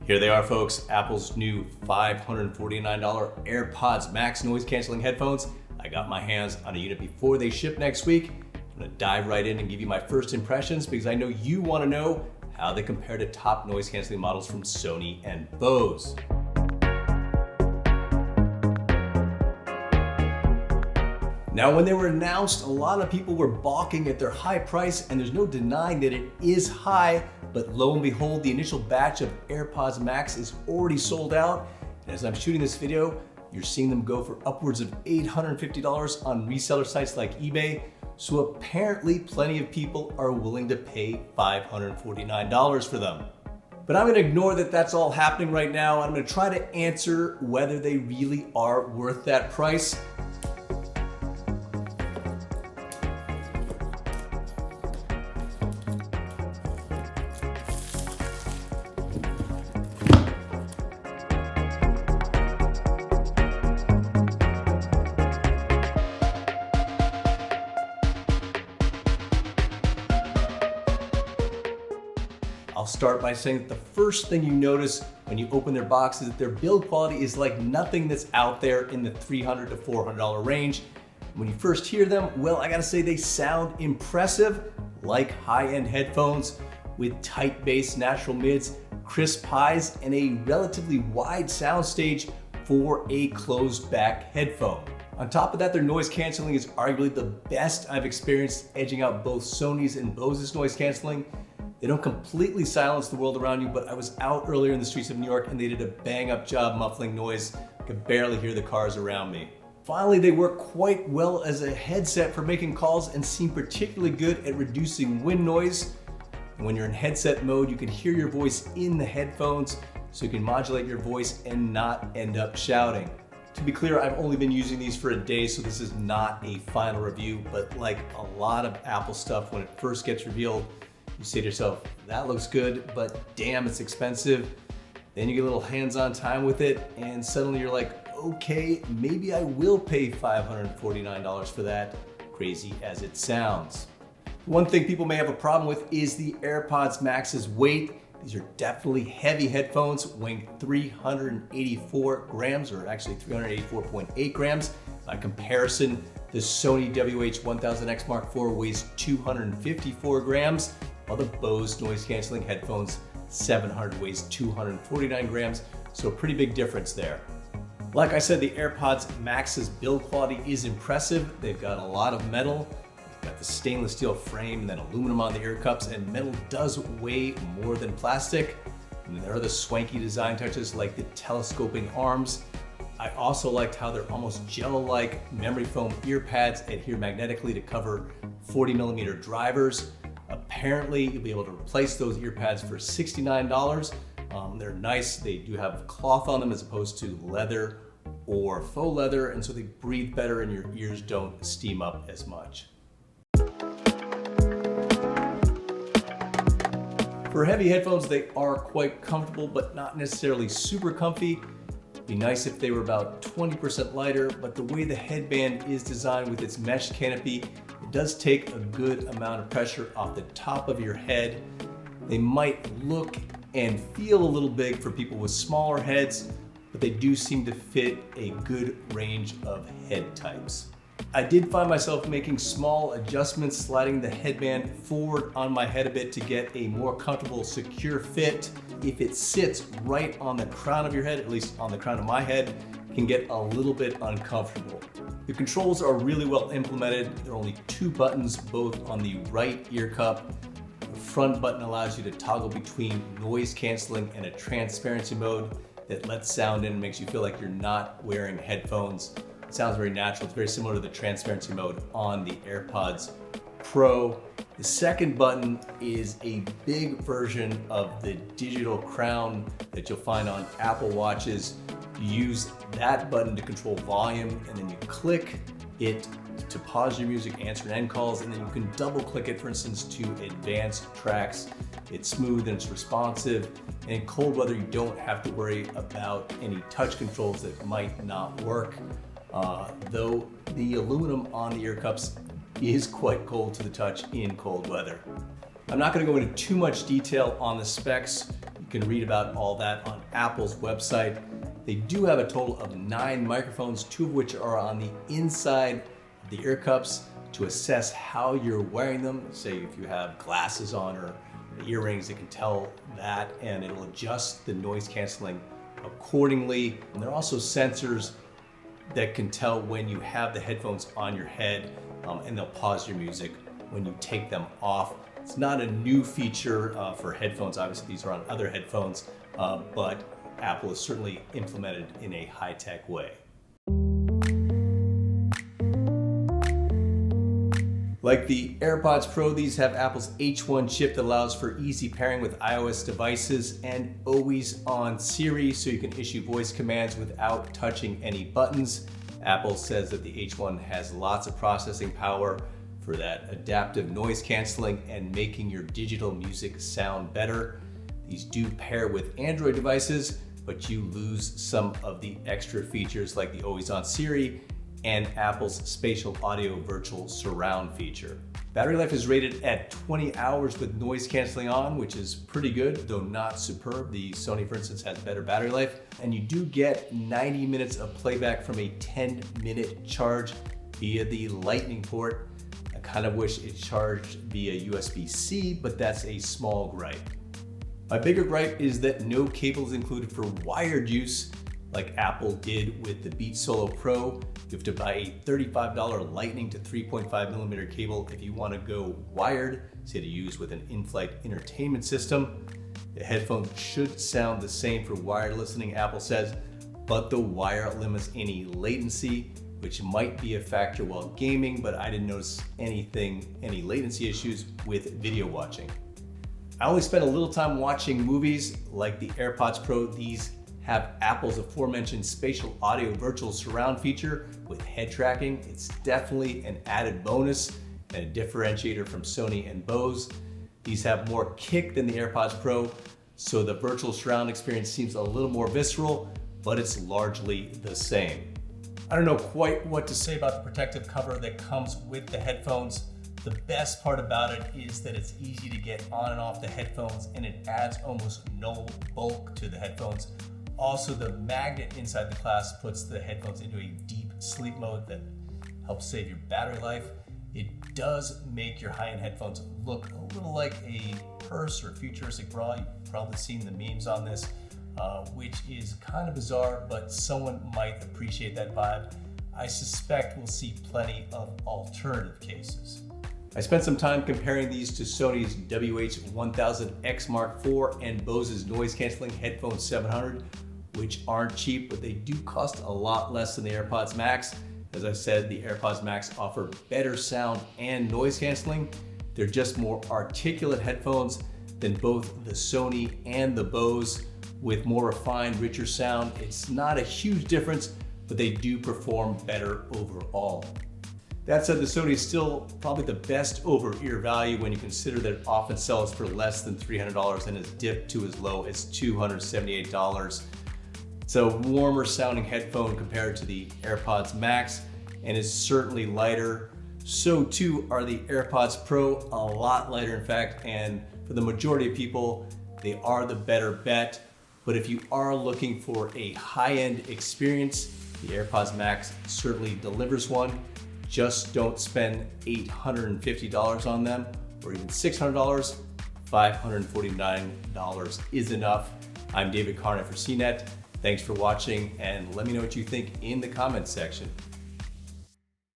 Here they are, folks, Apple's new $549 AirPods Max noise canceling headphones. I got my hands on a unit before they ship next week. I'm gonna dive right in and give you my first impressions because I know you wanna know how they compare to top noise canceling models from Sony and Bose. Now, when they were announced, a lot of people were balking at their high price, and there's no denying that it is high, but lo and behold, the initial batch of AirPods Max is already sold out. And as I'm shooting this video, you're seeing them go for upwards of $850 on reseller sites like eBay. So apparently plenty of people are willing to pay $549 for them. But I'm gonna ignore that that's all happening right now. I'm gonna try to answer whether they really are worth that price. I'll start by saying that the first thing you notice when you open their box is that their build quality is like nothing that's out there in the $300 to $400 range. When you first hear them, well, I gotta say they sound impressive, like high-end headphones with tight bass, natural mids, crisp highs, and a relatively wide soundstage for a closed back headphone. On top of that, their noise canceling is arguably the best I've experienced, edging out both Sony's and Bose's noise canceling. They don't completely silence the world around you, but I was out earlier in the streets of New York and they did a bang up job muffling noise. I could barely hear the cars around me. Finally, they work quite well as a headset for making calls and seem particularly good at reducing wind noise. And when you're in headset mode, you can hear your voice in the headphones, so you can modulate your voice and not end up shouting. To be clear, I've only been using these for a day, so this is not a final review, but like a lot of Apple stuff, when it first gets revealed, you say to yourself, that looks good, but damn, it's expensive. Then you get a little hands-on time with it, and suddenly you're like, okay, maybe I will pay $549 for that, crazy as it sounds. One thing people may have a problem with is the AirPods Max's weight. These are definitely heavy headphones, weighing 384 grams, or actually 384.8 grams. By comparison, the Sony WH-1000X Mark IV weighs 254 grams, while the Bose noise canceling headphones 700 weighs 249 grams, so a pretty big difference there. Like I said, the AirPods Max's build quality is impressive. They've got a lot of metal, they've got the stainless steel frame and then aluminum on the ear cups, and metal does weigh more than plastic. And there are the swanky design touches like the telescoping arms. I also liked how they're almost gel-like memory foam ear pads adhere magnetically to cover 40mm drivers. Apparently, you'll be able to replace those ear pads for $69. They're nice. They do have cloth on them as opposed to leather or faux leather, and so they breathe better and your ears don't steam up as much. For heavy headphones, they are quite comfortable, but not necessarily super comfy. It'd be nice if they were about 20% lighter, but the way the headband is designed with its mesh canopy, it does take a good amount of pressure off the top of your head. They might look and feel a little big for people with smaller heads, but they do seem to fit a good range of head types. I did find myself making small adjustments, sliding the headband forward on my head a bit to get a more comfortable, secure fit. If it sits right on the crown of your head, at least on the crown of my head, it can get a little bit uncomfortable. The controls are really well implemented. There are only two buttons, both on the right ear cup. The front button allows you to toggle between noise canceling and a transparency mode that lets sound in and makes you feel like you're not wearing headphones. It sounds very natural. It's very similar to the transparency mode on the AirPods Pro. The second button is a big version of the digital crown that you'll find on Apple Watches. You use that button to control volume, and then you click it to pause your music, answer and end calls, and then you can double click it, for instance, to advanced tracks. It's smooth and it's responsive, and in cold weather you don't have to worry about any touch controls that might not work. Though the aluminum on the ear cups is quite cold to the touch in cold weather. I'm not going to go into too much detail on the specs. You You can read about all that on Apple's website. They do have a total of 9 microphones, 2 of which are on the inside of the ear cups to assess how you're wearing them. Say if you have glasses on or earrings, it can tell that and it'll adjust the noise canceling accordingly. And there are also sensors that can tell when you have the headphones on your head, and they'll pause your music when you take them off. It's not a new feature for headphones. Obviously, these are on other headphones, but Apple has certainly implemented in a high-tech way. Like the AirPods Pro, these have Apple's H1 chip that allows for easy pairing with iOS devices and always on Siri, so you can issue voice commands without touching any buttons. Apple says that the H1 has lots of processing power for that adaptive noise canceling and making your digital music sound better. These do pair with Android devices, but you lose some of the extra features like the always on Siri and Apple's spatial audio virtual surround feature. Battery life is rated at 20 hours with noise canceling on, which is pretty good, though not superb. The Sony, for instance, has better battery life. And you do get 90 minutes of playback from a 10-minute charge via the Lightning port. I kind of wish it charged via USB-C, but that's a small gripe. My bigger gripe is that no cable is included for wired use, like Apple did with the Beats Solo Pro. You have to buy a $35 Lightning to 3.5mm cable if you want to go wired, say to use with an in-flight entertainment system. The headphones should sound the same for wired listening, Apple says, but the wire limits any latency, which might be a factor while gaming, but I didn't notice any latency issues with video watching. I only spend a little time watching movies. Like the AirPods Pro, these have Apple's aforementioned spatial audio virtual surround feature with head tracking. It's definitely an added bonus and a differentiator from Sony and Bose. These have more kick than the AirPods Pro, so the virtual surround experience seems a little more visceral, but it's largely the same. I don't know quite what to say about the protective cover that comes with the headphones. The best part about it is that it's easy to get on and off the headphones, and it adds almost no bulk to the headphones. Also, the magnet inside the clasp puts the headphones into a deep sleep mode that helps save your battery life. It does make your high-end headphones look a little like a purse or a futuristic bra. You've probably seen the memes on this, which is kind of bizarre, but someone might appreciate that vibe. I suspect we'll see plenty of alternative cases. I spent some time comparing these to Sony's WH-1000X Mark IV and Bose's noise canceling headphone 700, which aren't cheap, but they do cost a lot less than the AirPods Max. As I said, the AirPods Max offer better sound and noise canceling. They're just more articulate headphones than both the Sony and the Bose, with more refined, richer sound. It's not a huge difference, but they do perform better overall. That said, the Sony is still probably the best over-ear value when you consider that it often sells for less than $300 and has dipped to as low as $278. It's a warmer sounding headphone compared to the AirPods Max and is certainly lighter. So too are the AirPods Pro, a lot lighter in fact, and for the majority of people, they are the better bet. But if you are looking for a high-end experience, the AirPods Max certainly delivers one. Just don't spend $850 on them or even $600. $549 is enough. I'm David Carnoy for CNET. Thanks for watching, and let me know what you think in the comments section.